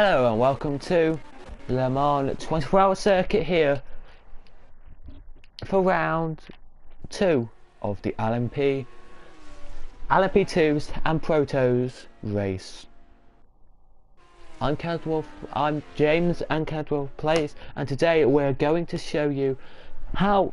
Hello and welcome to Le Mans 24-hour circuit here for round 2 of the LMP2s and Protos race. I'm James and Cadwell Plays, and today we're going to show you how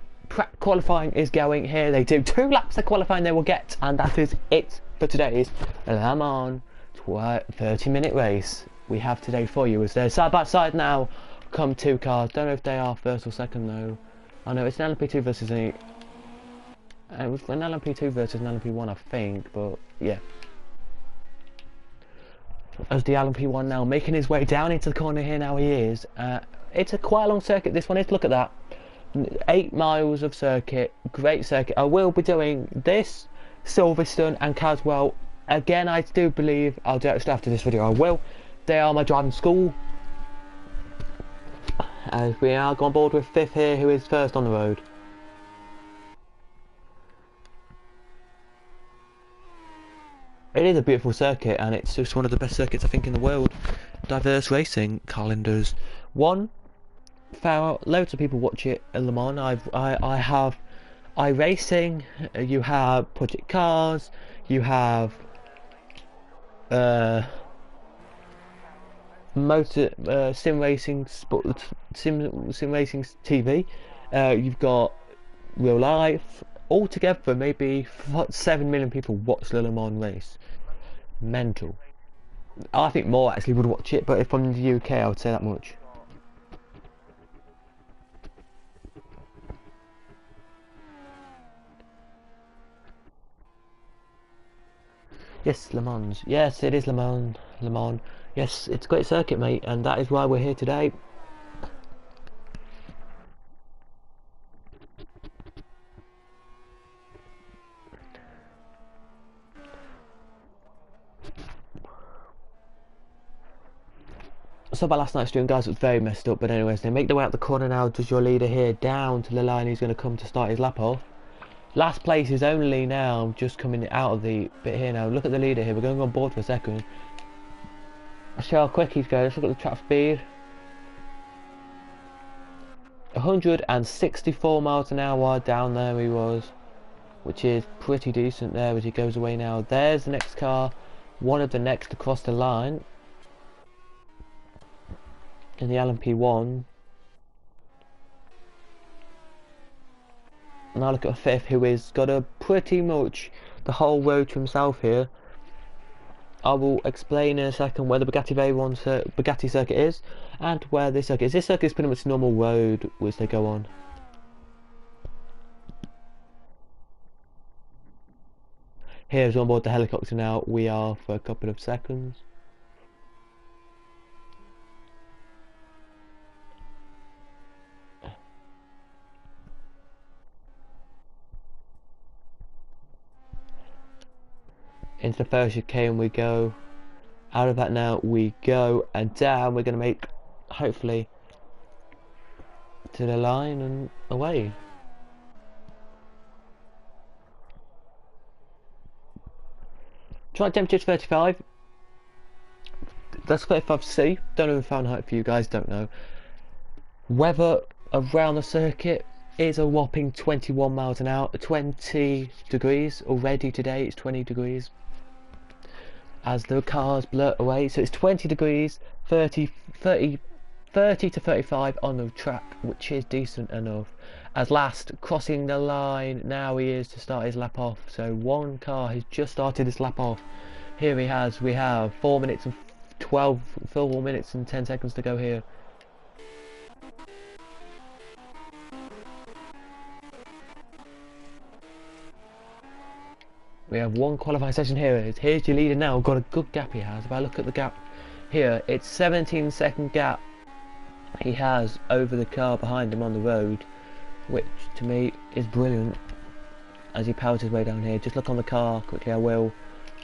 qualifying is going here. They do 2 laps of qualifying they will get, and that is it for today's Le Mans 30-minute race we have today for you. As they're side by side now come 2 cars. Don't know if they are first or second though. I know it's an LMP2 versus it was an LMP2 versus an LMP1 I think, but yeah. As the LMP1 now making his way down into the corner here now he is. It's a quite a long circuit this one is, look at that. 8 miles of circuit, great circuit. I will be doing this, Silverstone and Caswell. Again, I do believe I'll do it just after this video. I will. They are my driving school. As we are going board with 5th here, who is first on the road. It is a beautiful circuit, and it's just one of the best circuits I think in the world. Diverse racing calendars. Loads of people watch it at Le Mans. I have iRacing. You have Project Cars. You have sim racing TV. You've got Real Life. Altogether, maybe 7 million people watch the Le Mans race. Mental. I think more actually would watch it, but if I'm in the UK, I would say that much. Yes, Le Mans. Yes, it is Le Mans. Le Mans. Yes, it's a great circuit, mate, and that is why we're here today. So by last night's stream, guys, it was very messed up, but anyways, they make their way out the corner now. Does your leader here down to the line? He's going to come to start his lap off. Last place is only now just coming out of the bit here now. Look at the leader here. We're going on board for a second. See how quick he's going. Let's look at the track speed. 164 miles an hour down there he was, which is pretty decent there as he goes away now. There's the next car, one of the next across the line in the LMP1. Now look at 5th, who is got a pretty much the whole road to himself here. I will explain in a second where the Bugatti circuit is and where this circuit is. This circuit is pretty much a normal road which they go on. Here's on board the helicopter now. We are for a couple of seconds. Into the first chicane we go. Out of that now we go, and down we're going to make, hopefully, to the line and away. Track temperature is 35. That's 35°C. Don't know the Fahrenheit for you guys, don't know. Weather around the circuit is a whopping 21 miles an hour, 20 degrees already today. It's 20 degrees. As the cars blurt away, so it's 20 degrees, 30 to 35 on the track, which is decent enough. As last crossing the line, now he is to start his lap off. So one car has just started his lap off. Here we have 4 minutes and 4 minutes and 10 seconds to go here. We have one qualifying session here. Here's your leader now. Got a good gap he has. If I look at the gap here, it's 17-second gap he has over the car behind him on the road, which to me is brilliant as he powers his way down here. Just look on the car quickly, I will.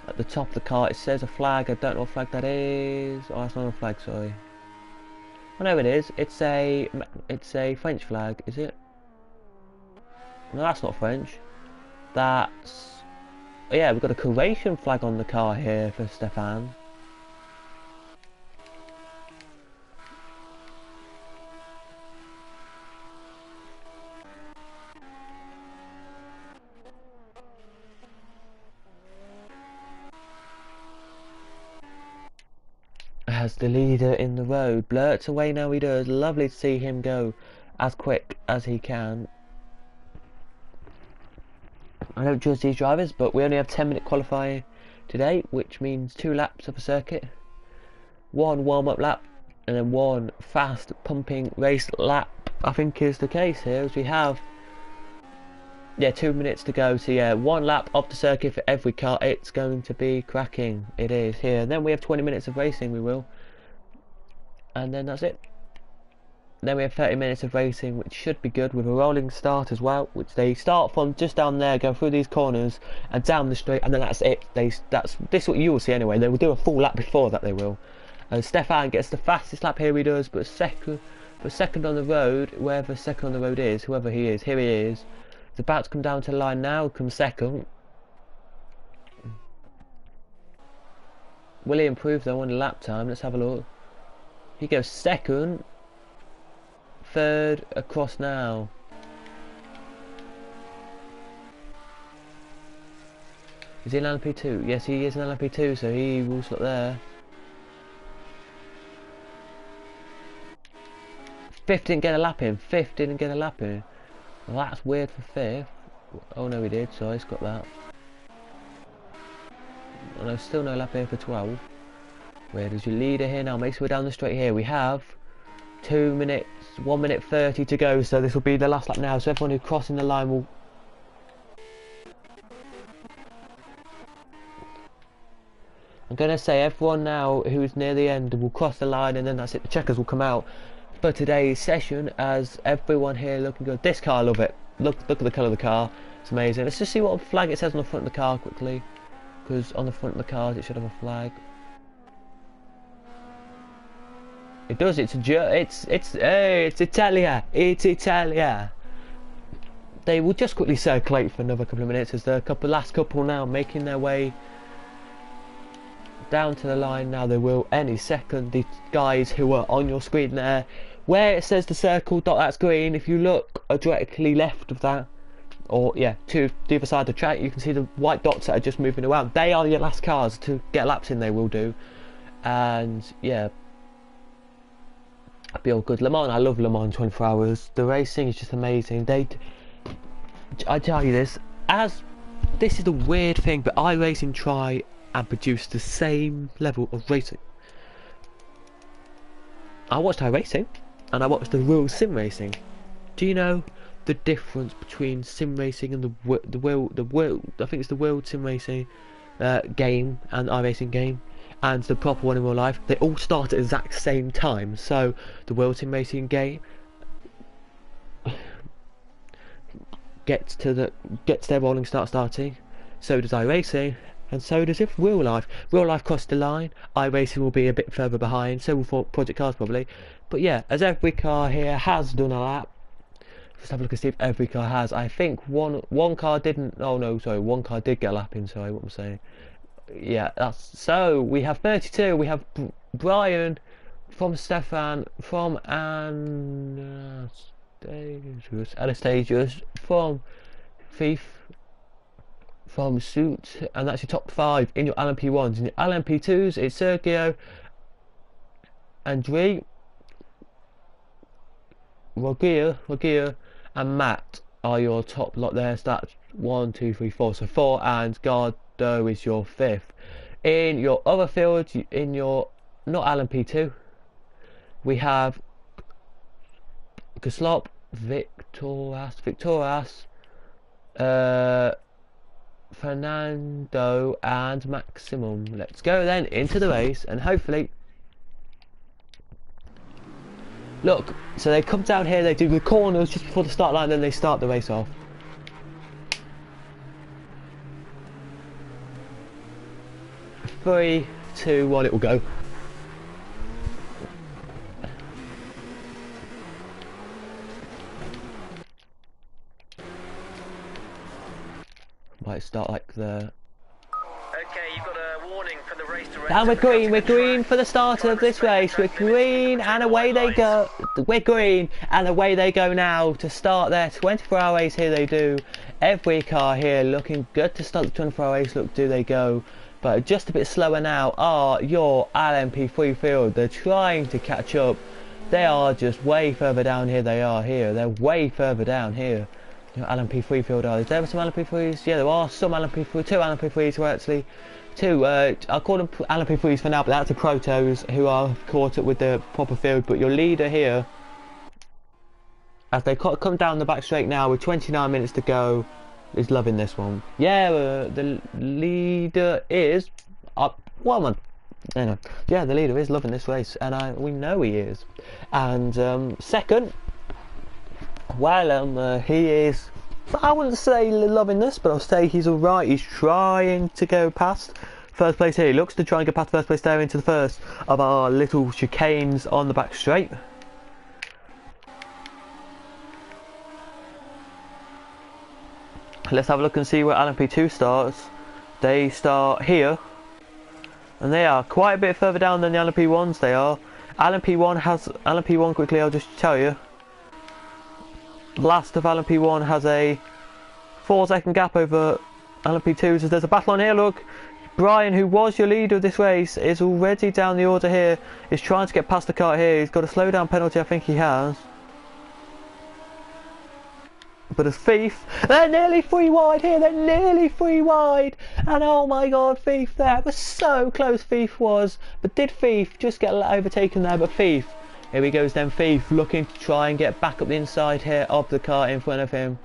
At the top of the car it says a flag. I don't know what flag that is. Oh, it's not a flag, sorry. I know it is. It's a French flag, is it? No, that's not French. That's... yeah, we've got a Croatian flag on the car here for Stefan. as the leader in the road. Blurts away now, he does. Lovely to see him go as quick as he can. I don't judge these drivers, but we only have 10-minute qualifying today, which means 2 laps of a circuit, 1 warm-up lap, and then 1 fast pumping race lap. I think is the case here, as we have 2 minutes to go. So yeah, 1 lap of the circuit for every car. It's going to be cracking. It is here. And then we have 20 minutes of racing. We will, and then that's it. Then we have 30 minutes of racing, which should be good, with a rolling start as well, which they start from just down there, go through these corners and down the straight, and then that's it. This is what you will see anyway. They will do a full lap before that. They will. Stefan gets the fastest lap here. He does, but second on the road, wherever second on the road is, whoever he is, here he is. He's about to come down to the line now. Comes second. Will he improve though on the lap time? Let's have a look. He goes second. Third across now. Is he in LMP2? Yes, he is in LMP2, so he will slot there. 5th didn't get a lap in. 5th didn't get a lap in. Well, that's weird for 5th. Oh no, he did, so he's got that. Oh no, still no lap in for 12. Where does your leader here now? Makes his way down the straight here. We have 2 minutes, 1 minute 30 to go, so this will be the last lap now. So everyone who's crossing the line will... I'm going to say everyone now who's near the end will cross the line, and then that's it. The checkers will come out for today's session, as everyone here looking good. This car, I love it. Look at the colour of the car. It's amazing. Let's just see what flag it says on the front of the car quickly, because on the front of the cars it should have a flag. It does. It's Italia. It's Italia. They will just quickly circulate for another couple of minutes, as the last couple now making their way down to the line. Now they will any second. The guys who are on your screen there, where it says the circle dot, that's green. If you look directly left of that, or yeah, to the other side of the track, you can see the white dots that are just moving around. They are your last cars to get laps in. They will do, and yeah. Be all good. Le Mans, I love Le Mans 24 hours. The racing is just amazing. I tell you this, this is the weird thing, but iRacing try and produce the same level of racing. I watched iRacing and I watched the real sim racing. Do you know the difference between sim racing and the world? I think it's the world sim racing game and iRacing game, and the proper one in real life. They all start at the exact same time. So the World Sim Racing game gets their rolling starting. So does iRacing, and so does real life. Real life crossed the line. iRacing will be a bit further behind. So will Project Cars probably. But yeah, as every car here has done a lap. Let's have a look and see if every car has. I think one car didn't. Oh no, sorry, one car did get a lap in. Sorry, what I'm saying. Yeah, that's so. We have 32. We have Brian from Stefan, from Anastasius, from Thief, from Suit, and that's your top 5 in your LMP1s. In your LMP2s, it's Sergio, Andre, Rogier, and Matt are your top lot there. So that's 1, 2, 3, 4. So 4, and Gardo is your 5th. In your other fields, in your not LMP2, we have Kaslop, Victoras, Fernando, and Maximum. Let's go then into the race, and hopefully, look, so they come down here, they do the corners just before the start line, then they start the race off. Three, 2, 1, it will go. Might start like the... Okay, you've got a warning from the race director. And we're green for the start of this race. We're green, and away they go. We're green, and away they go now to start their 24-hour race. Here they do. Every car here looking good to start the 24-hour race. Look, do they go but just a bit slower now are your LMP3 field. They're trying to catch up. They are just way further down here. They are here. They're way further down here. Your LMP3 field are. Is there some LMP3s? Yeah, there are some LMP3. Two LMP3s were actually. Two, I'll call them LMP3s for now, but that's the Protos who are caught up with the proper field. But your leader here, as they come down the back straight now with 29 minutes to go, is loving this one. Yeah, the leader is well, anyway, yeah, the leader is loving this race, and we know he is. And second, well, he is. I wouldn't say loving this, but I'll say he's alright. He's trying to go past first place here. He looks to try and get past first place there into the first of our little chicanes on the back straight. Let's have a look and see where LMP2 starts. They start here, and they are quite a bit further down than the LMP1s. They are. LMP1 quickly, I'll just tell you. Last of LMP1 has a 4-second gap over LMP2, so there's a battle on here. Look, Brian, who was your leader of this race, is already down the order here. He's trying to get past the cart here. He's got a slowdown penalty, I think he has. But as Thief, they're nearly 3 wide here. They're nearly 3 wide, and oh my God, Thief there was so close. Thief was, but did Thief just get overtaken there? But Thief. Here he goes then, Thief, looking to try and get back up the inside here of the car in front of him.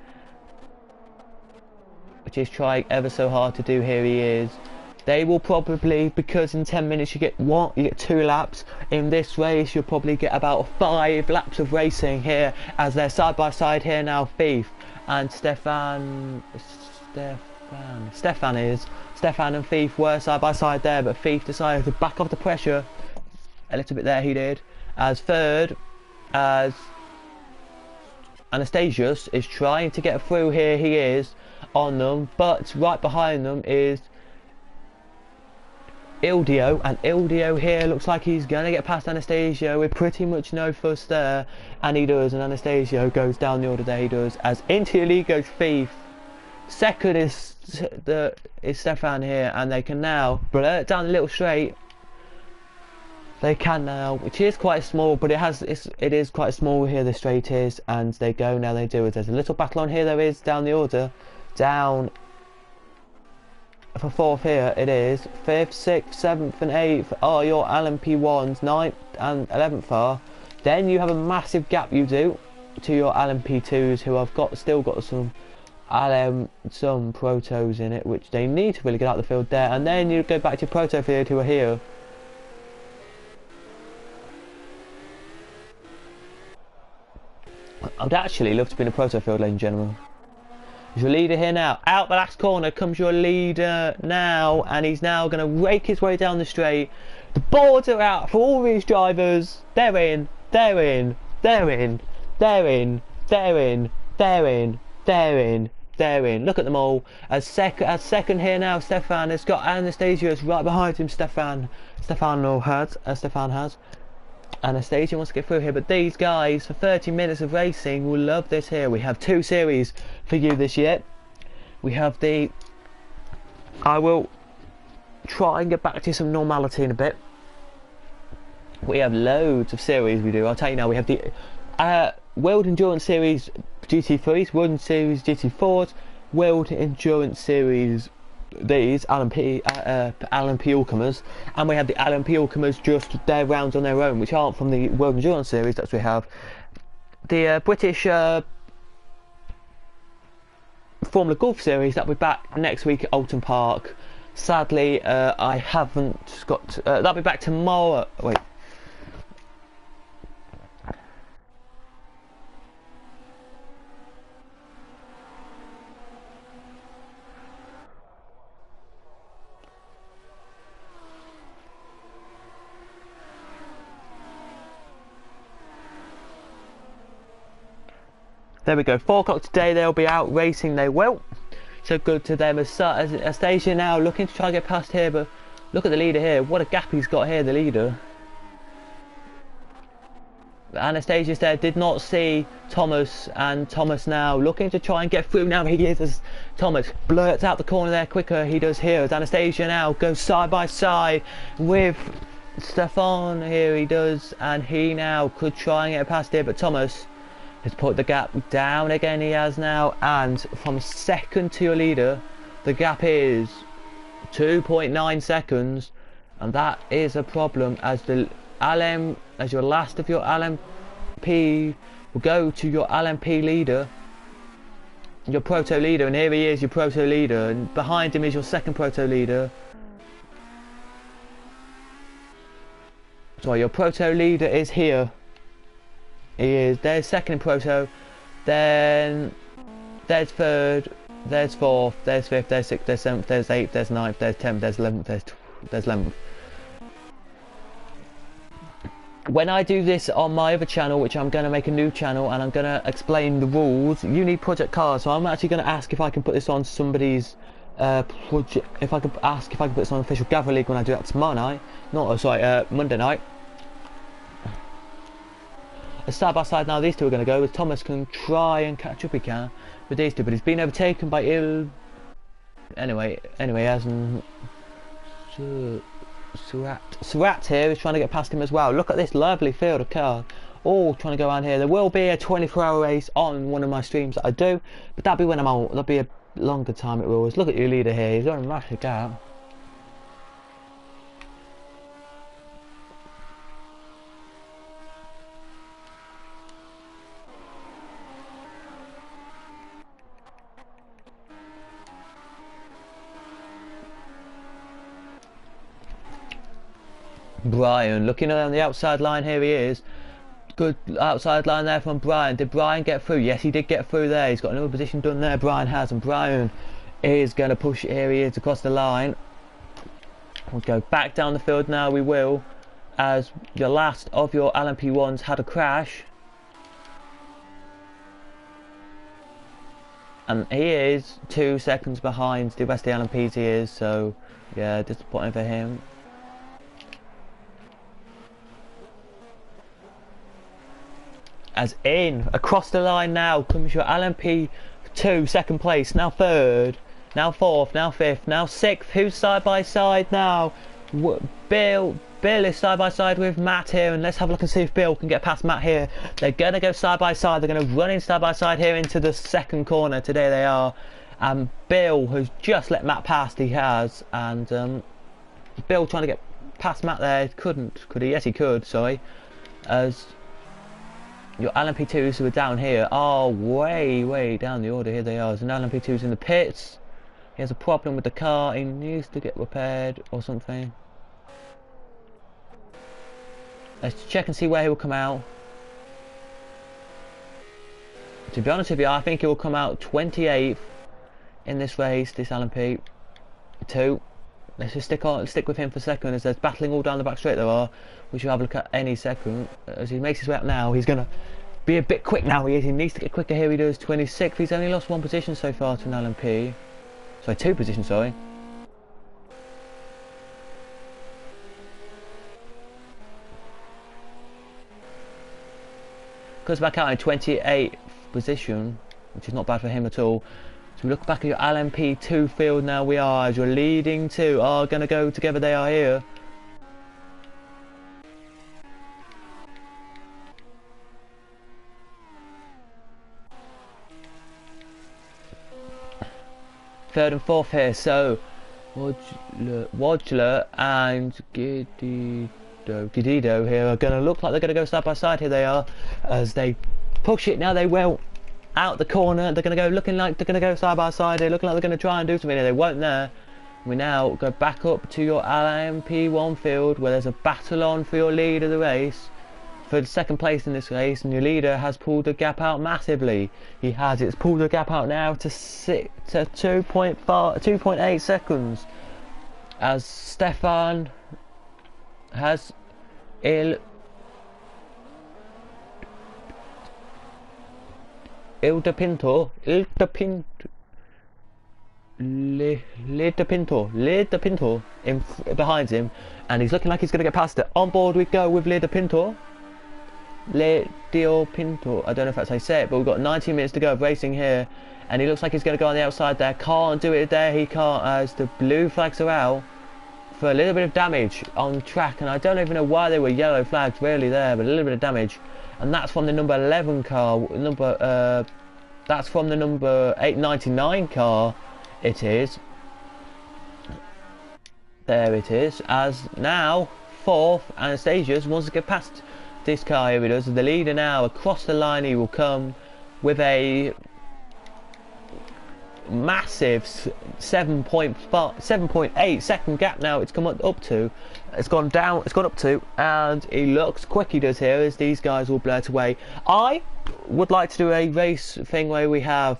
Which is trying ever so hard to do. Here he is. They will probably, because in 10 minutes you get 2 laps. In this race you'll probably get about 5 laps of racing here, as they're side by side here now, Thief and Stefan and Thief were side by side there, but Thief decided to back off the pressure a little bit there, he did. As third, as Anastasius is trying to get through here, he is on them, but right behind them is Ildio, and Ildio here looks like he's going to get past Anastasio with pretty much no fuss there, and he does, and Anastasio goes down the order there, he does, as into your league goes Thief. Second is Stefan here, and they can now blurt down the little straight. They can now, which is quite small, but it is quite small here, the straight is, and they go now, they do it. There's a little battle on here, there is, down the order, down for 4th here, it is, 5th, 6th, 7th and 8th are your LMP1s, 9th and 11th are. Then you have a massive gap, you do, to your LMP2s, who have still got some Protos in it, which they need to really get out of the field there, and then you go back to Proto field, who are here. I'd actually love to be in a Proto field, ladies and gentlemen. There's your leader here now. Out the last corner comes your leader now, and he's now going to rake his way down the straight. The boards are out for all these drivers. They're in, they're in, they're in, they're in, they're in, they're in, they're in, they're in. Look at them all. As second here now, Stefan has got Anastasius right behind him. Stefan has. Anastasia wants to get through here, but these guys for 30 minutes of racing will love this here. We have 2 series for you this year. We have I will try and get back to some normality in a bit. We have loads of series we do. I'll tell you now, we have the World Endurance Series GT3s, World Endurance Series GT4s, World Endurance Series these LMP all-comers, and we have the LMP all-comers just their rounds on their own, which aren't from the World Endurance Series. That we have the British Formula Golf Series that'll be back next week at Oulton Park. Sadly, I haven't got that'll be back tomorrow. Wait. There we go, 4 o'clock today, they'll be out racing, they will. So good to them. As Astasia now looking to try and get past here, but look at the leader here. What a gap he's got here, the leader. Anastasius there did not see Thomas, and Thomas now looking to try and get through. Now he is, as Thomas blurts out the corner there quicker. He does here as Anastasia now goes side by side with Stefan. Here he does, and he now could try and get past here, but Thomas has put the gap down again. He has now, and from second to your leader, the gap is 2.9 seconds, and that is a problem as the as your last of your LMP will go to your LMP leader, your proto leader, and here he is, your proto leader, and behind him is your second proto leader. Sorry, your proto leader is here. He is, there's second in proto, then there's third, there's fourth, there's fifth, there's sixth, there's seventh, there's eighth, there's ninth, there's 10th, there's 11th, there's 11th. When I do this on my other channel, which I'm going to make a new channel and I'm going to explain the rules, you need project cards. So I'm actually going to ask if I can put this on somebody's project, if I could ask if I can put this on official Gather League when I do that tomorrow night. Monday night. Side by side now these two are going to go, as Thomas can try and catch up, he can, with these two, but he's been overtaken by Anyway, as Surat here is trying to get past him as well. Look at this lovely field of cars, all trying to go around here. There will be a 24-hour race on one of my streams that I do, but that'll be when I'm out. There'll be a longer time it will. Look at your leader here, he's got a massive gap. Brian looking around the outside line, here he is. Good outside line there from Brian. Did Brian get through? Yes, he did get through there. He's got another position done there, Brian has, and Brian is going to push it. Here he is across the line. We'll go back down the field now, we will, as your last of your LMP1s had a crash. And he is 2 seconds behind the rest of the LMPs, he is, so yeah, disappointing for him. As in, across the line now comes your LMP2, second place, now third, now fourth, now fifth, now sixth. Who's side by side now? Bill is side by side with Matt here, and let's have a look and see if Bill can get past Matt here. They're going to go side by side, they're going to run in side by side here into the second corner. Today they are, and Bill has just let Matt past, he has, and Bill trying to get past Matt there, could he? Yes he could, sorry, as your LMP2s who are down here are way down the order. Here they are. There's an LMP2's in the pits. He has a problem with the car. He needs to get repaired or something. Let's check and see where he will come out. To be honest with you, I think he will come out 28th in this race, this LMP2. Let's just stick with him for a second, as there's battling all down the back straight there are. We should have a look at any second. As he makes his way up now, he's going to be a bit quick now. He needs to get quicker here. He does 26th. He's only lost one position so far to an LMP. Sorry, 2 positions, sorry. Goes back out in 28th position, which is not bad for him at all. So we look back at your LMP2 field now. We are, as your leading two are going to go together. They are here. Third and fourth here. So Wodler and Gidido here are going to look like they're going to go side by side. Here they are, as they push it now. They will out the corner. They're going to go looking like they're going to go side by side here, looking like they're going to try and do something here. They won't there. We now go back up to your LMP1 field, where there's a battle on for your lead of the race, for the second place in this race, and your leader has pulled the gap out massively. He has. It's pulled the gap out now to 2.8 seconds, as Stefan has Il de Pinto in behind him, and he's looking like he's going to get past it. On board we go with Le de Pinto. Dio Pinto. I don't know if that's how you say it, but we've got 19 minutes to go of racing here, and he looks like he's going to go on the outside there. Can't do it there. He can't, as the blue flags are out for a little bit of damage on track, and I don't even know why they were yellow flags really there, but a little bit of damage, and that's from the number 11 car. That's from the number 899 car. It is. There it is. As now, fourth, Anastasius wants to get past this car. Here he does. The leader now across the line. He will come with a massive 7.8 second gap now. It's come up to. It's gone down. It's gone up to, and he looks quick. He does here as these guys will blurt away. I would like to do a race thing where we have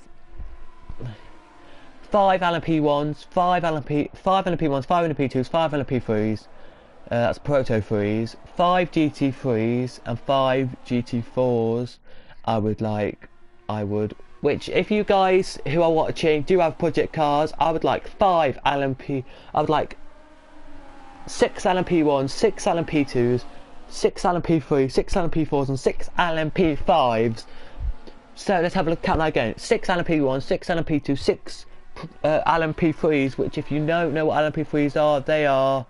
5 LMP1s, 5 LMP1s, 5 LMP2s, 5 LMP3s. That's Proto 3s, 5 GT3s, and 5 GT4s. Which, if you guys who are watching do have budget cars, I would like 5 LMP. I would like 6 LMP1s, 6 LMP2s, 6 LMP3s, 6 LMP4s, and 6 LMP5s. So let's have a look at that again. 6 LMP1s, 6 LMP2s, 6 LMP3s. Which, if you don't know what LMP3s are, they are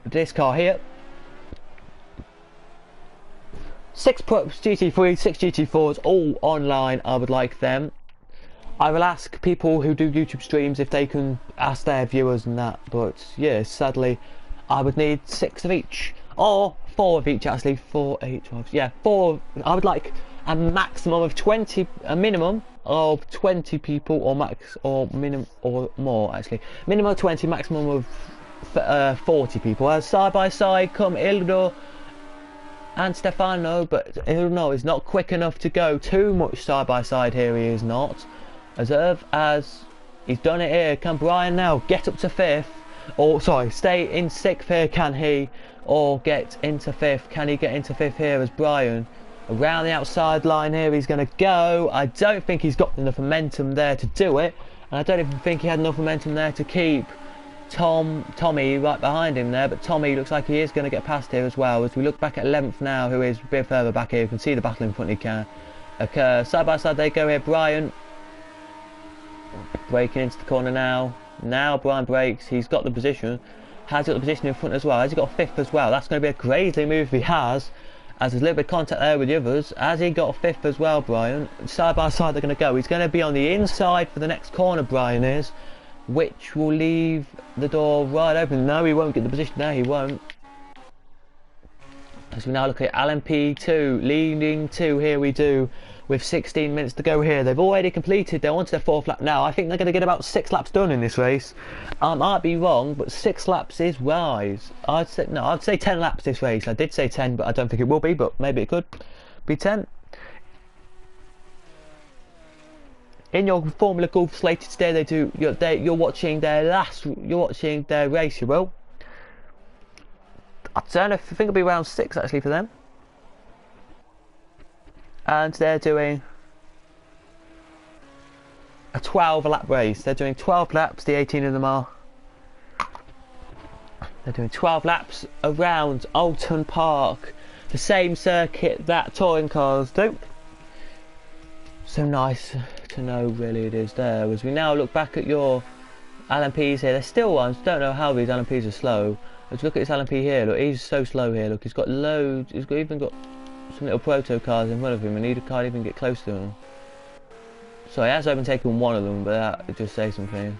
this car here. 6 GT3s, 6 GT4s, all online. I would like them. I will ask people who do YouTube streams if they can ask their viewers and that, but yeah, sadly I would need 6 of each, or 4 of each actually. 4, 8, 12, yeah, 4. I would like a maximum of 20, a minimum of 20 people, or max, or minimum, or more actually. Minimum of 20, maximum of 40 people. As side by side come Ildo and Stefano, but Ildo is not quick enough to go too much side by side here. He is not. As he's done it here. Can Brian now get up to 5th? Or sorry, stay in 6th here, can he? Or get into 5th? Can he get into 5th here as Brian? Around the outside line here he's going to go. I don't think he's got enough momentum there to do it. And I don't even think he had enough momentum there to keep Tommy right behind him there. But Tommy looks like he is going to get past here as well. As we look back at 11th now, who is a bit further back here. You can see the battle in front of you. Side by side they go here. Brian breaking into the corner now. Now Brian breaks. He's got the position. Has got the position in front as well. Has he got 5th as well? That's going to be a crazy move if he has. As there's a little bit of contact there with the others. Has he got 5th as well, Brian? Side by side they're going to go. He's going to be on the inside for the next corner, Brian is. Which will leave the door wide open. No, he won't get the position there. He won't. As we now look at LMP2 leading 2, here we do, with 16 minutes to go here. They've already completed, they're on to their 4th lap now. I think they're going to get about 6 laps done in this race. I might be wrong, but 6 laps is wise. I'd say 10 laps this race. I did say 10, but I don't think it will be, but maybe it could be 10. In your Formula Gulf slated today, you're watching their race, you will. I don't know, I think it'll be around 6 actually for them. And they're doing a 12 lap race. They're doing 12 laps, the 18 of them are. They're doing 12 laps around Alton Park, the same circuit that touring cars do. So nice to know really it is there. As we now look back at your LMPs here, they're still ones, don't know how these LMPs are slow. Let's look at this LMP here, look, he's so slow here, look, he's got loads, even got some little proto cars in front of him and he can't even get close to them. So he has overtaken one of them, but that just says something.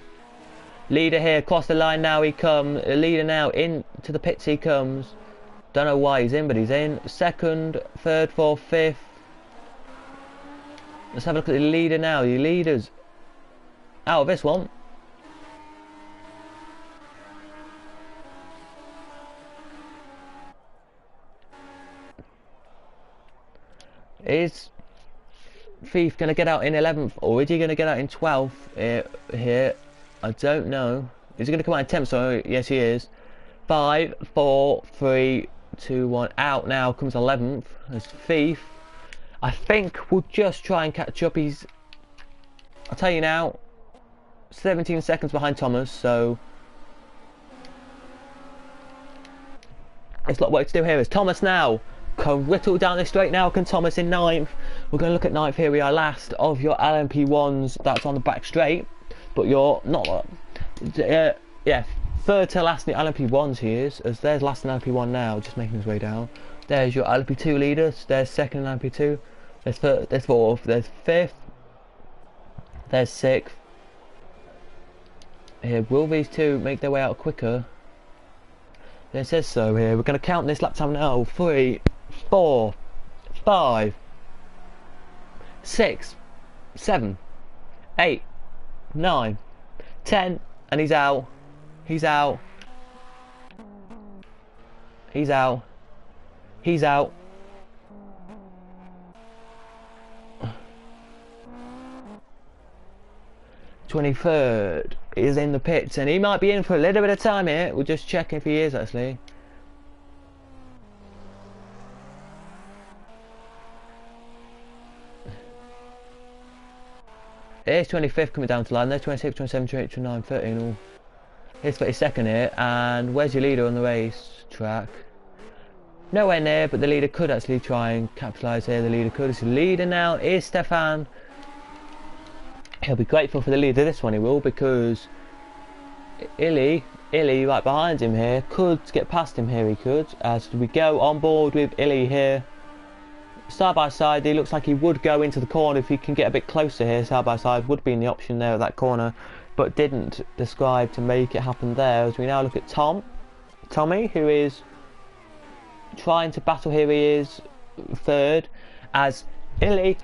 Leader here, across the line now he comes, leader now into the pits he comes. Don't know why he's in, but he's in. 2nd, 3rd, 4th, 5th. Let's have a look at the leader now, the leaders out of this one. Is Thief going to get out in 11th, or is he going to get out in 12th here? I don't know. Is he going to come out in 10th? So yes, he is. 5, 4, 3, 2, 1. Out now comes 11th. There's Thief. I think we'll just try and catch up. I'll tell you now, 17 seconds behind Thomas. So there's a lot of work to do here. Is Thomas now whittle down this straight now. Can Thomas in 9th. We're going to look at 9th. Here we are, last of your LMP1s. That's on the back straight, but you're not. Yeah, third to last in the LMP1s he is, as there's last in LMP1 now, just making his way down. There's your LMP2 leaders. There's second in LMP2. There's third, there's fourth, there's fifth, there's sixth. Here, will these two make their way out quicker? It says so here. We're going to count this lap time now. 3, 4, 5, 6, 7, 8, 9, 10, and he's out. He's out. He's out. He's out. '23rd is in the pits, and he might be in for a little bit of time here. We'll just check if he is actually. Here's 25th coming down to line. There's 26, 27, 28, 29, 30 and all. Here's 32nd here, and where's your leader on the race track? Nowhere near, but the leader could actually try and capitalise here. The leader could. It's the leader now is Stefan. He'll be grateful for the lead of this one, he will, because Illy right behind him here could get past him here. He could, as we go on board with Illy here side by side. He looks like he would go into the corner if he can get a bit closer here. Side by side would be in the option there at that corner, but didn't describe to make it happen there. As we now look at Tommy, who is trying to battle here. He is third, as Illy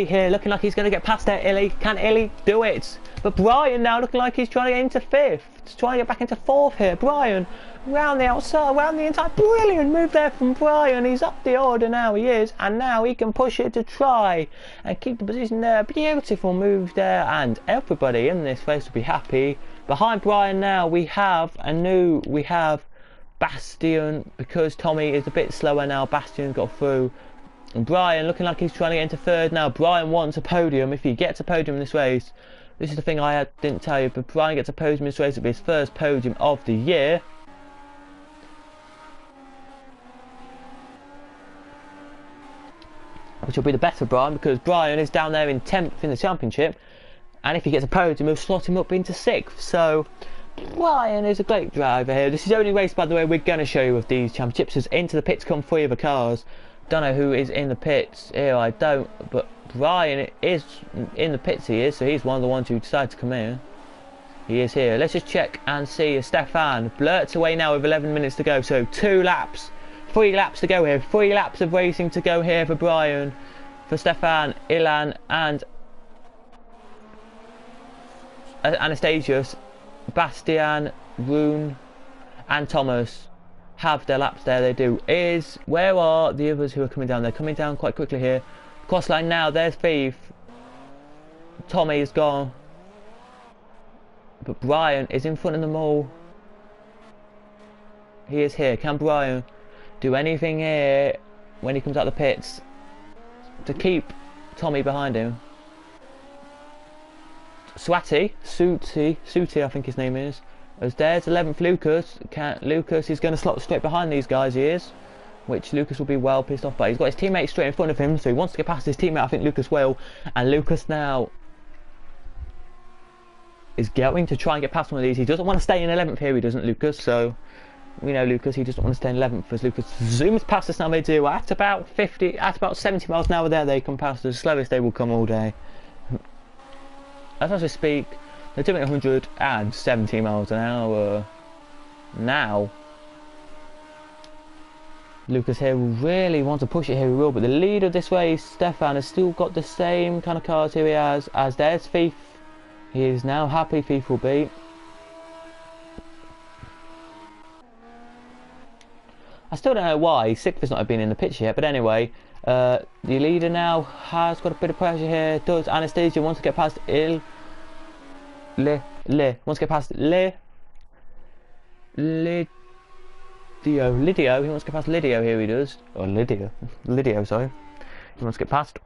here looking like he's going to get past there. Can Illy do it? But Brian now looking like he's trying to get into 5th. He's trying to get back into 4th here. Brian round the outside, round the inside. Brilliant move there from Brian. He's up the order now, he is, and now he can push it to try and keep the position there. Beautiful move there, and everybody in this race will be happy. Behind Brian now we have Bastian, because Tommy is a bit slower now. Bastian's got through. And Brian looking like he's trying to get into 3rd now. Brian wants a podium. If he gets a podium in this race, this is the thing I didn't tell you, but Brian gets a podium in this race. It'll be his first podium of the year. Which will be the better Brian, because Brian is down there in 10th in the championship, and if he gets a podium, he'll slot him up into 6th. So Brian is a great driver here. This is the only race, by the way, we're going to show you of these championships, as into the pits come 3 other cars. Don't know who is in the pits here, I don't, but Brian is in the pits. He is, so he's one of the ones who decided to come here. He is here. Let's just check and see. Stefan blurts away now with 11 minutes to go, so 3 laps to go here. 3 laps of racing to go here for Brian, for Stefan, Ilan and Anastasius. Bastian, Rune and Thomas have their laps there. They do. Where are the others who are coming down? They're coming down quite quickly here. Cross line now. There's Thief. Tommy is gone, but Brian is in front of them all. He is here. Can Brian do anything here when he comes out of the pits to keep Tommy behind him? Suti, I think his name is. As there's 11th Lucas. Lucas is going to slot straight behind these guys, he is. Which Lucas will be well pissed off by. He's got his teammate straight in front of him, so he wants to get past his teammate. I think Lucas will. And Lucas now is going to try and get past one of these. He doesn't want to stay in 11th here, he doesn't, Lucas. So we know Lucas, he doesn't want to stay in 11th, as Lucas zooms past us now. They do at about 70 miles an hour there. They come past the slowest they will come all day. As we speak, they're doing 170 miles an hour now. Lucas here will really want to push it here, he will, but the leader of this race, Stefan, has still got the same kind of cars here he has, as there's Thief. He is now happy, Thief will be. I still don't know why Sixth has not been in the pits yet, but anyway, the leader now has got a bit of pressure here. Does Anastasia wants to get past wants to get past Lydio. He wants to get past Lydio here, he does. Or Lydio, sorry. He wants to get past.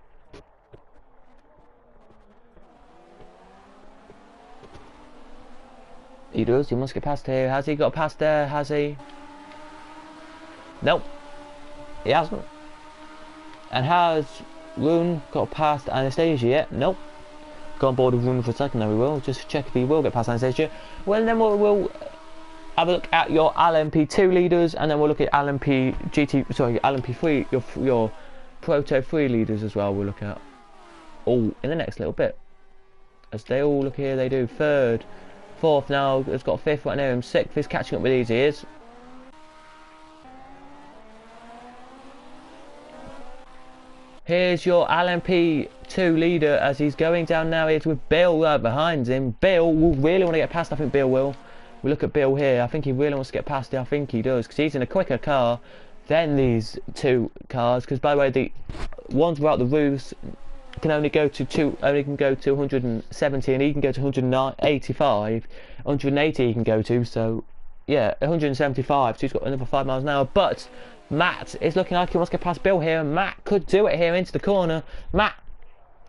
He does, he wants to get past here. Has he got past there? Has he? Nope. He hasn't. And has Rune got past Anastasia yet? Nope. Go on board with Rune for a second, there we will. Just check if he will get past Anastasia. Well, then we'll have a look at your LMP2 leaders, and then we'll look at LMP3, your Proto 3 leaders as well. We'll look at all in the next little bit. As they all look here, they do. Third, fourth now, has got fifth right now, and sixth is catching up with these ears. Here's your LMP2 leader as he's going down now. He's with Bill right behind him. Bill will really want to get past. I think Bill will. We look at Bill here. I think he really wants to get past it. I think he does, because he's in a quicker car than these two cars. Because by the way, the ones without the roofs can only go to 170, and he can go to 185. 180 he can go to. So yeah, 175. So he's got another 5 miles an hour. But Matt is looking like he wants to get past Bill here, and Matt could do it here into the corner. Matt,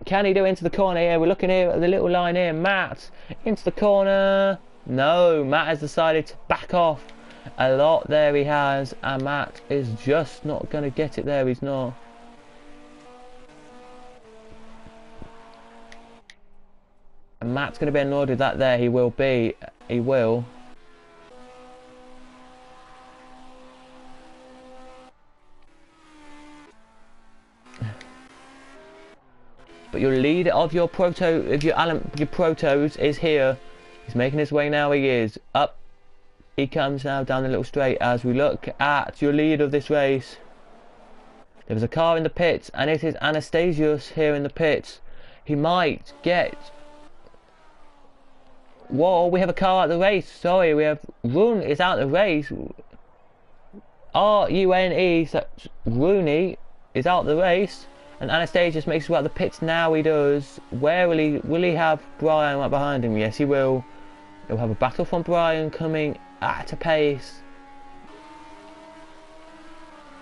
can he do it into the corner here? We're looking here at the little line here. Matt, into the corner. No, Matt has decided to back off a lot. There he has, and Matt is just not going to get it there. He's not. And Matt's going to be annoyed with that there. He will be. He will. But your leader of your protos is here. He's making his way now. He is up. He comes now down the little straight as we look at your lead of this race. There was a car in the pits, and it is Anastasius here in the pits. He might get. Whoa, we have a car out of the race. Sorry, we have Rune is out of the race. R-U-N-E, so Rooney is out of the race. And Anastasius makes his way out the pits now. He does. Where will he? Will he have Brian right behind him? Yes, he will. He'll have a battle from Brian coming at a pace.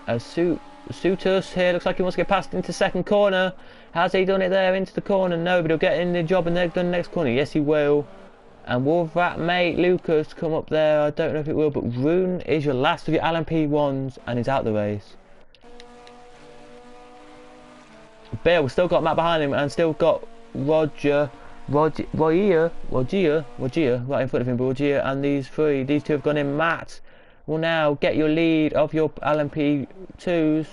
Sutus here looks like he wants to get past into second corner. Has he done it there into the corner? No, but he'll get in the job and they've done the next corner. Yes, he will. And will that mate Lucas come up there? I don't know if it will, but Rune is your last of your LMP1s and he's out the race. Bill still got Matt behind him and still got Roger right in front of him, but Roger and these two have gone in. Matt will now get your lead of your LMP2s.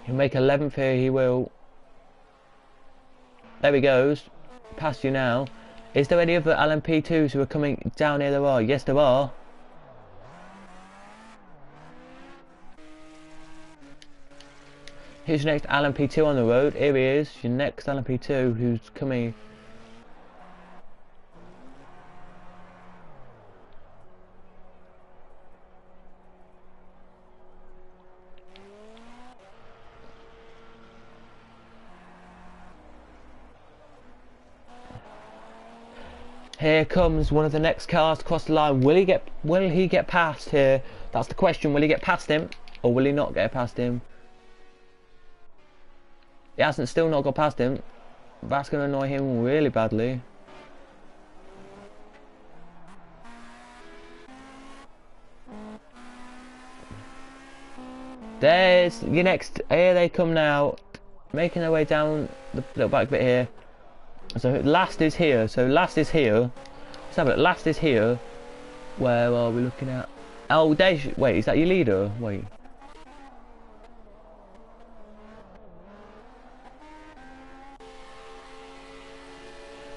He'll make 11th here, he will. There he goes, past you now. Is there any other LMP2s who are coming down here? There are, yes there are. Here's your next LMP2 on the road. Here he is, your next LMP2 who's coming. Here comes one of the next cars to cross the line. Will he get past here? That's the question. Will he get past him or will he not get past him? He hasn't still not got past him. That's going to annoy him really badly. There's your next. Here they come now, making their way down the little back bit here. So last is here. So last is here. Let's have a look. Last is here. Where are we looking at? Oh, there's. Wait, is that your leader? Wait.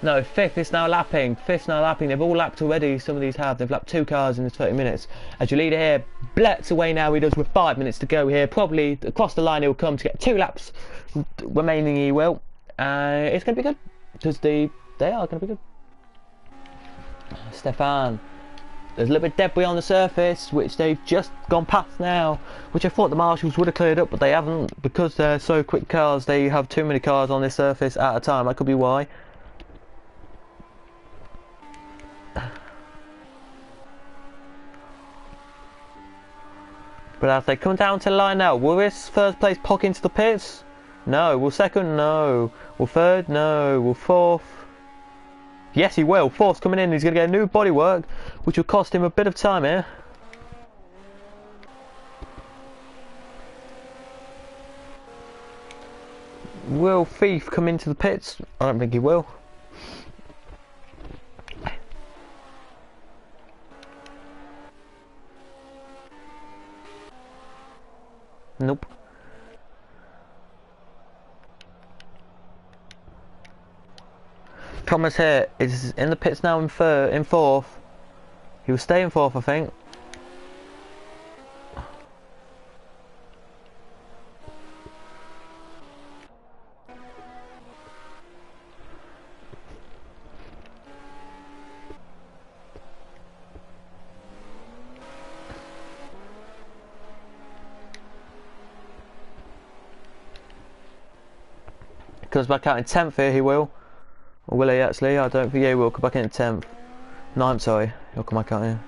No, fifth is now lapping. Fifth's now lapping. They've all lapped already. Some of these have. They've lapped 2 cars in the 30 minutes. As your leader here blets away now. He does with 5 minutes to go here. Probably across the line he'll come to get 2 laps remaining. He will. It's going to be good because they are going to be good. Stefan. There's a little bit of debris on the surface, which they've just gone past now, which I thought the marshals would have cleared up, but they haven't because they're so quick cars. They have too many cars on this surface at a time. That could be why. But as they come down to the line now, will this first place pock into the pits? No. Will second? No. Will third? No. Will fourth? Yes, he will. Fourth's coming in. He's going to get a new bodywork, which will cost him a bit of time here. Will Thief come into the pits? I don't think he will. Nope. Thomas here is in the pits now in fourth. He will stay in fourth, I think. Comes back out in 10th here, he will. Or will he actually? I don't think he will come back in 10th. 9th, sorry. He'll come back out here.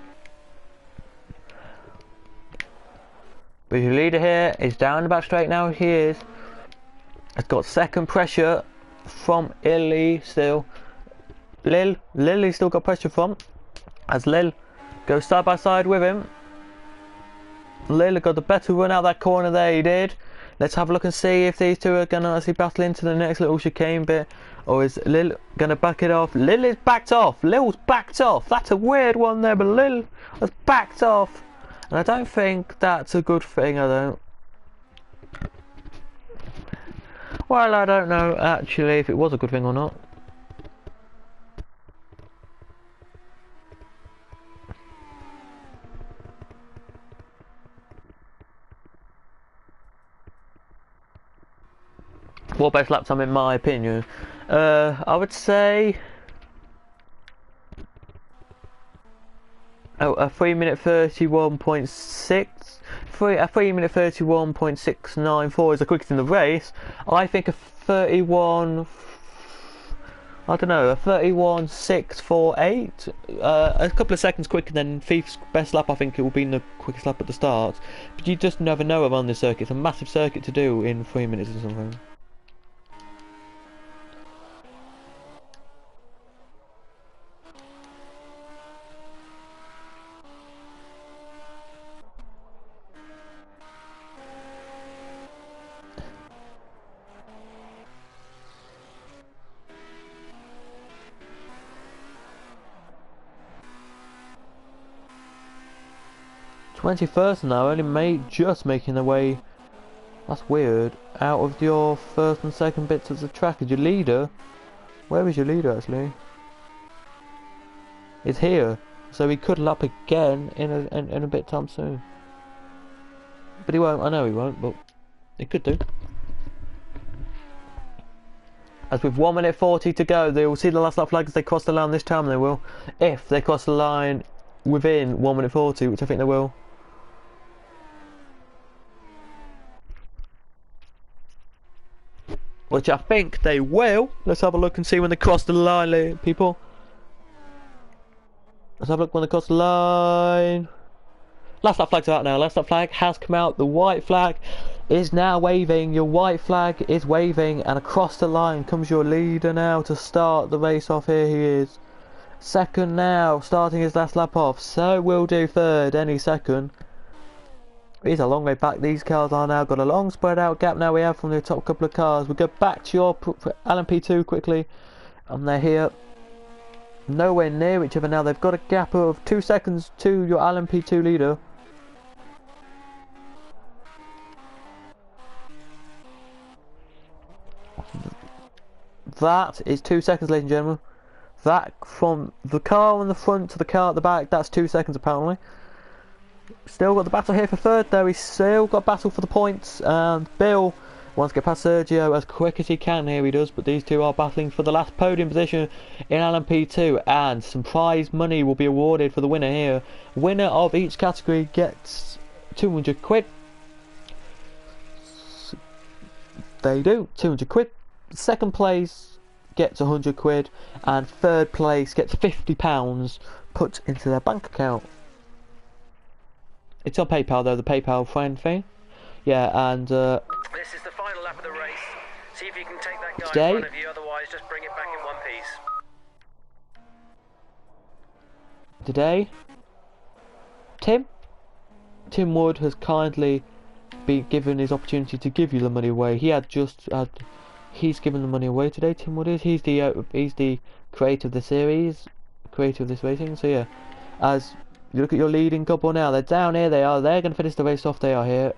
But your leader here is down the back straight now. He is. Has got second pressure from Illy still. Lil still got pressure from. As Lil goes side by side with him. Lil got the better run out that corner there, he did. Let's have a look and see if these two are going to actually battle into the next little chicane bit. Or is Lil going to back it off? Lil is backed off. Lil's backed off. That's a weird one there, but Lil has backed off. And I don't think that's a good thing, I don't. Well, I don't know actually if it was a good thing or not. What best lap time in my opinion? I would say a 3 minute 31.6. A 3 minute 31.694 is the quickest in the race. I think a 31. I don't know, a 31.648. A couple of seconds quicker than Thief's best lap. I think it will be the quickest lap at the start. But you just never know around this circuit. It's a massive circuit to do in 3 minutes or something. '21st now, only just making their way. That's weird. Out of your first and second bits of the track. Is your leader? Where is your leader actually? It's here, so he could lap again in a bit time soon. But he won't. I know he won't, but he could do. As with 1 minute 40 to go, they will see the last lap flag as they cross the line this time. They will, if they cross the line within 1 minute 40, which I think they will. Which I think they will. Let's have a look and see when they cross the line, people. Let's have a look when they cross the line. Last lap flag's out now. Last lap flag has come out. The white flag is now waving. Your white flag is waving, and across the line comes your leader now to start the race off. Here he is. Second now, starting his last lap off. So will do third any second. He's a long way back. These cars are now got a long spread out gap now we have from the top couple of cars. We'll go back to your LMP2 quickly. And they're here. Nowhere near each other now. They've got a gap of 2 seconds to your LMP2 leader. That is 2 seconds, ladies and gentlemen. That from the car on the front to the car at the back, that's 2 seconds apparently. Still got the battle here for third though. He's still got battle for the points, and Bill wants to get past Sergio as quick as he can. Here he does, but these two are battling for the last podium position in LMP2, and some prize money will be awarded for the winner here. Winner of each category gets 200 quid. They do, 200 quid. Second place gets 100 quid, and third place gets £50 put into their bank account. It's on PayPal though, the PayPal friend thing. Yeah, and this is the final lap of the race. See if you can take that guy today, in front of you, otherwise just bring it back in one piece. Today, Tim Wood has kindly been given his opportunity to give you the money away. He had just had He's given the money away today, Tim Wood is. He's the creator of the series, creator of this racing. So yeah, as you look at your leading couple now, they're down here, they are. They're going to finish the race off, they are here.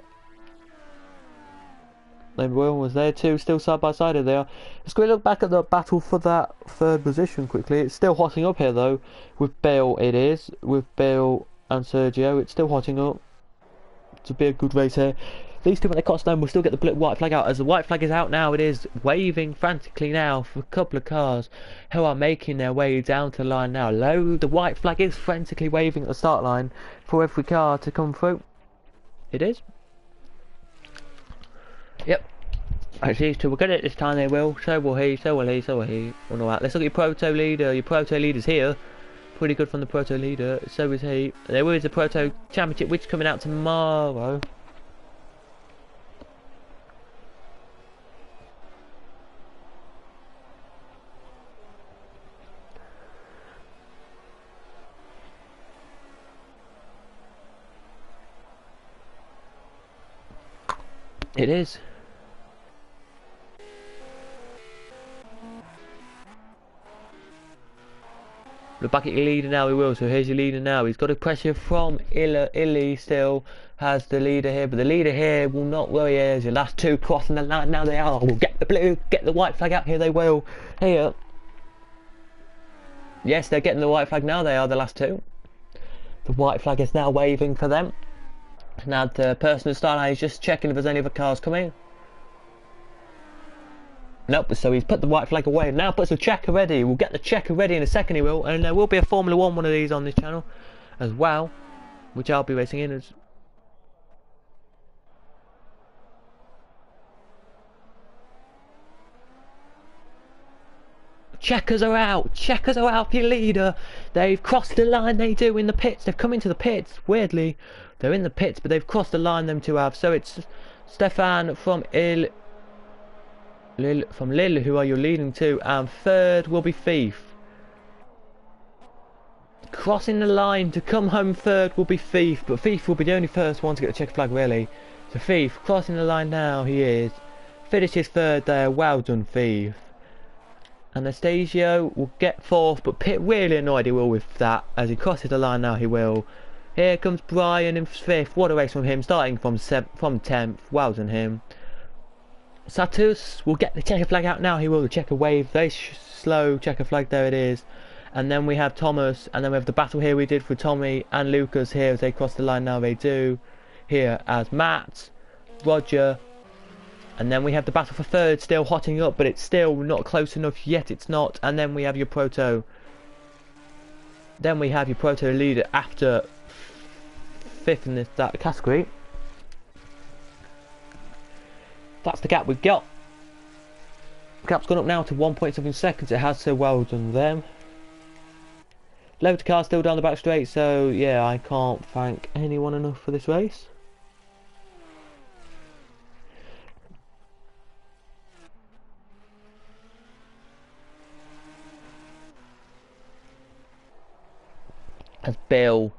Then Will was there too, still side by side here they are. Let's go look back at the battle for that third position quickly. It's still hotting up here though, with Bill it is, with Bill and Sergio, it's still hotting up. To be a good race here. These two when they cross down will still get the white flag out. As the white flag is out now, it is waving frantically now for a couple of cars who are making their way down to the line now. The white flag is frantically waving at the start line for every car to come through. It is. Yep. Actually, these two will get it this time, they will. So will he, so will he, so will he. All that. Let's look at your proto leader. Your proto leader's here. Pretty good from the proto leader. So is he. There is the proto championship, which is coming out tomorrow. It is. Look back at your leader now, he will. So here's your leader now. He's got a pressure from Illy still has the leader here, but the leader here will not worry. Here's your last two crossing the line. Now they are. Will get the blue, get the white flag out here. They will. Here. Yes, they're getting the white flag now. They are the last two. The white flag is now waving for them. Now the person who started is just checking if there's any other cars coming. Nope, so he's put the white flag away. Now puts the checker ready. We'll get the checker ready in a second, he will. And there will be a Formula 1 one of these on this channel as well, which I'll be racing in as. Checkers are out. Checkers are out for your leader. They've crossed the line, they do, in the pits. They've come into the pits, weirdly. They're in the pits, but they've crossed the line, them two have. So it's Stefan from Lille, who are you leading to, and third will be Thief. Crossing the line to come home third will be Thief, but Thief will be the only first one to get the checker flag, really. So Thief crossing the line now, he is. Finishes third there, well done Thief. Anastasio will get fourth, but Pitt really annoyed he will with that. As he crosses the line now, he will. Here comes Brian in fifth. What a race from him, starting from 10th. Well done him. Satus will get the checker flag out now. He will. The checker wave, very slow checker flag. There it is. And then we have Thomas, and then we have the battle here we did for Tommy and Lucas here as they cross the line now. They do. Here as Matt, Roger. And then we have the battle for third, still hotting up, but it's still not close enough yet, it's not. And then we have your proto. Then we have your proto leader after fifth in that category. That's the gap we've got. The gap's gone up now to 1 point something seconds. It has, so well done them. Loads of cars still down the back straight, so yeah, I can't thank anyone enough for this race. As Bill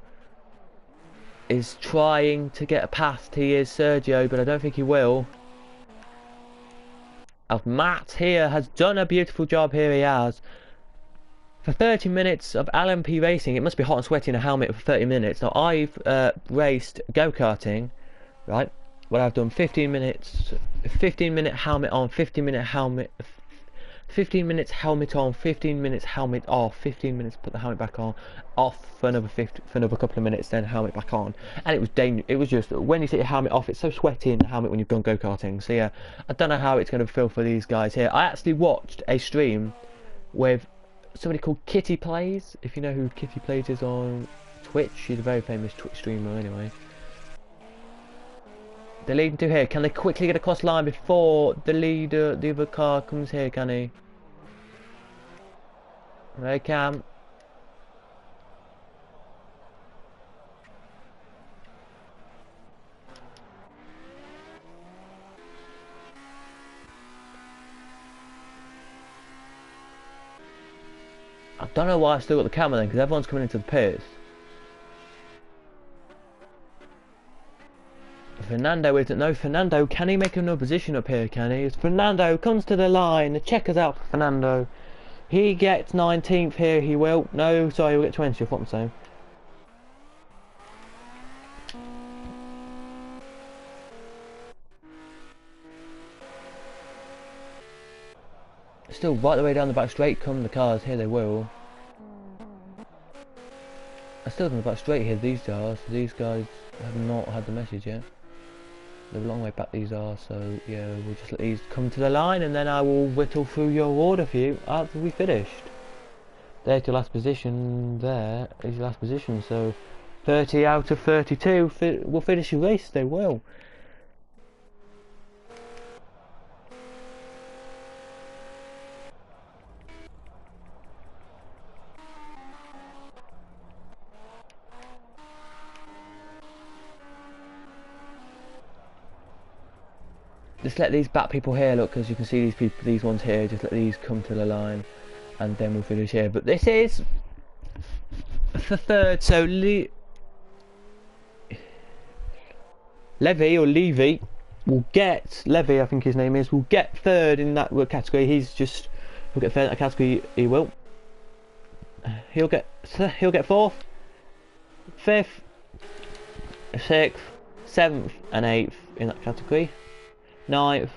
is trying to get past, he is Sergio, but I don't think he will. As Matt here has done a beautiful job, here he has. For 30 minutes of LMP racing, it must be hot and sweaty in a helmet for 30 minutes. Now I've raced go-karting, right? Well, I've done 15 minutes, 15-minute helmet on, 15-minute helmet, 15 minutes helmet on, 15 minutes helmet off, 15 minutes put the helmet back on, off for another couple of minutes, then helmet back on. And it was dangerous. It was just, when you take your helmet off, it's so sweaty in the helmet when you've gone go-karting. So yeah, I don't know how it's going to feel for these guys here. I actually watched a stream with somebody called Kitty Plays. If you know who Kitty Plays is on Twitch, she's a very famous Twitch streamer anyway. They're leading to here. Can they quickly get across line before the other car comes here, can he? They can. I don't know why I still got the camera then, because everyone's coming into the pits. Fernando isn't. No, Fernando, can he make another position up here, can he? As Fernando comes to the line, the checkers out for Fernando. He gets 19th here, he will. No, sorry, he'll get 20th, what I'm saying. Still right the way down the back straight come the cars, here they will. I still on the back straight here, these are, so these guys have not had the message yet. They're a long way back these are, so yeah, we'll just let these come to the line and then I will whittle through your order for you after we finished. There's your last position, there is your last position, so 30 out of 32 will finish your race, they will. Just let these back people here, look, as you can see these people, these ones here, just let these come to the line and then we'll finish here. But this is for third, so Levy or Levy will get, Levy I think his name is, will get third in that category. He'll get third in that category, he will. He'll get fourth, fifth, sixth, seventh and eighth in that category. Ninth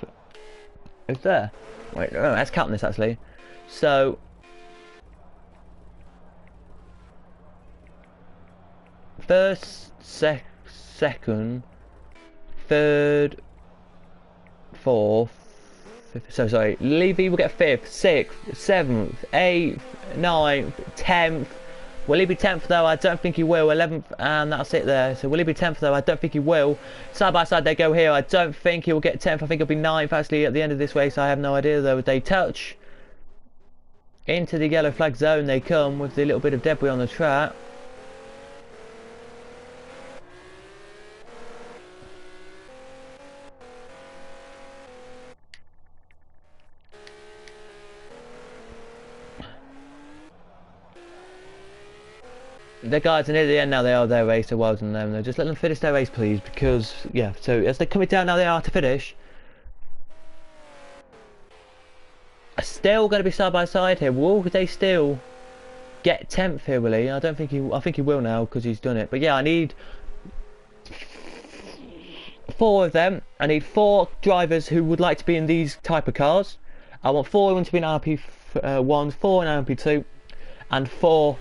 is there. Wait, no, let's count this actually. So first, second, third, fourth, fifth. So sorry, Levy will get fifth, sixth, seventh, eighth, ninth, 10th. Will he be 10th though? I don't think he will. 11th, and that's it there. So will he be 10th though? I don't think he will. Side by side they go here. I don't think he will get 10th. I think he'll be 9th actually at the end of this race. I have no idea though. They touch into the yellow flag zone. They come with the little bit of debris on the track. The guys are near the end now, they are their race, so well done them. Just let them finish their race please, because yeah, so as they're coming down now they are to finish. Still going to be side by side here. Will they still get 10th here, will he? I don't think I think he will now because he's done it. But yeah, I need 4 of them. I need 4 drivers who would like to be in these type of cars. I want 4 of them to be in RP1, 4 in RP2 and 4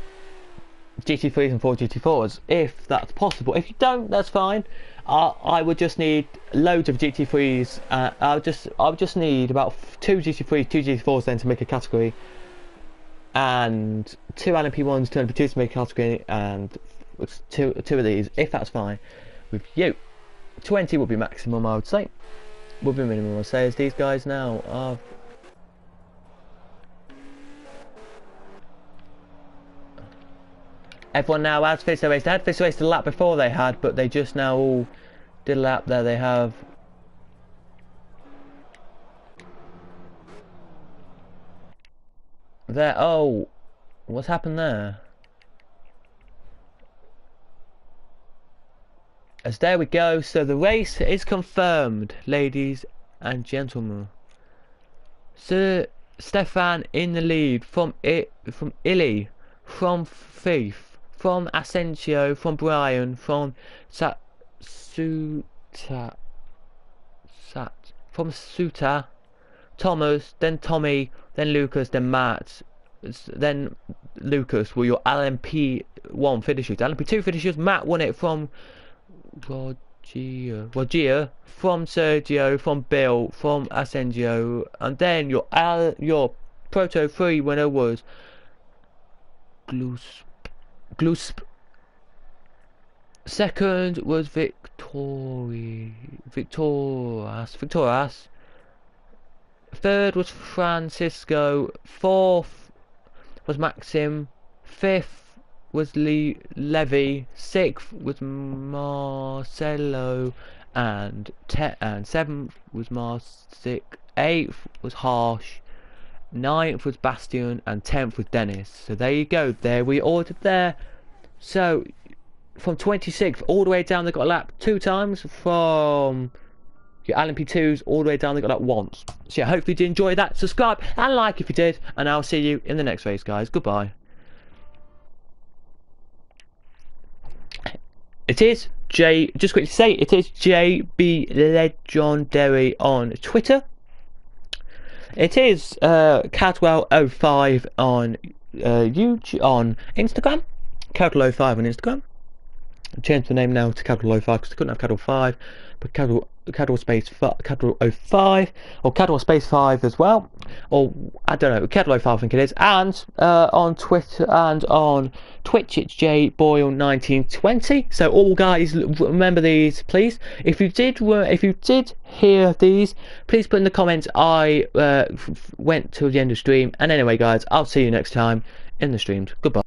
GT3s and 4 GT4s, if that's possible. If you don't, that's fine. I would just need loads of GT3s. I would just need about 2 GT3s, 2 GT4s then to make a category, and 2 LMP1s, 2 LMP2s to make a category, and two of these, if that's fine with you. 20 would be maximum, I would say. Would be minimum, I would say, as these guys now are. Everyone now has finished their race. They had finished the race the lap before they had, but they just now all did a lap. There they have. There. Oh, what's happened there? As there we go. So the race is confirmed, ladies and gentlemen. Sir Stefan in the lead from Illy, from Thief, from Asensio, from Brian, from from Suta, Thomas, then Tommy, then Lucas, then Matt, then Lucas were your LMP1 finishers. LMP2 finishers, Matt won it from Roger, from Sergio, from Bill, from Asensio, and then your Proto 3 winner was Glusp. Second was Victorias. Third was Francisco. Fourth was Maxim. Fifth was Levy. Sixth was Marcelo, and seventh was Marsic. Eighth was Harsh. Ninth was Bastion, and 10th was Dennis. So there you go. There we ordered there. So from 26th all the way down, they got a lap 2 times. From your LMP2s all the way down, they got that once. So yeah, hopefully you did enjoy that. Subscribe and like if you did, and I'll see you in the next race, guys. Goodbye. It is just quickly say, it is JB Legendary on Twitter. It is Cadwell05 on YouTube, on Instagram. Cadwell05 on Instagram. I've changed the name now to Cadwell05 because I couldn't have Cadwell 5, but Cadwell space Cadwell 05 or Cadwell space 5 as well, or I don't know, Cadwell 05 I think it is. And on Twitter and on Twitch it's JBoyle1920. So all guys, remember these please. If you did hear these, please put in the comments I went to the end of the stream. And anyway guys, I'll see you next time in the streams. Goodbye.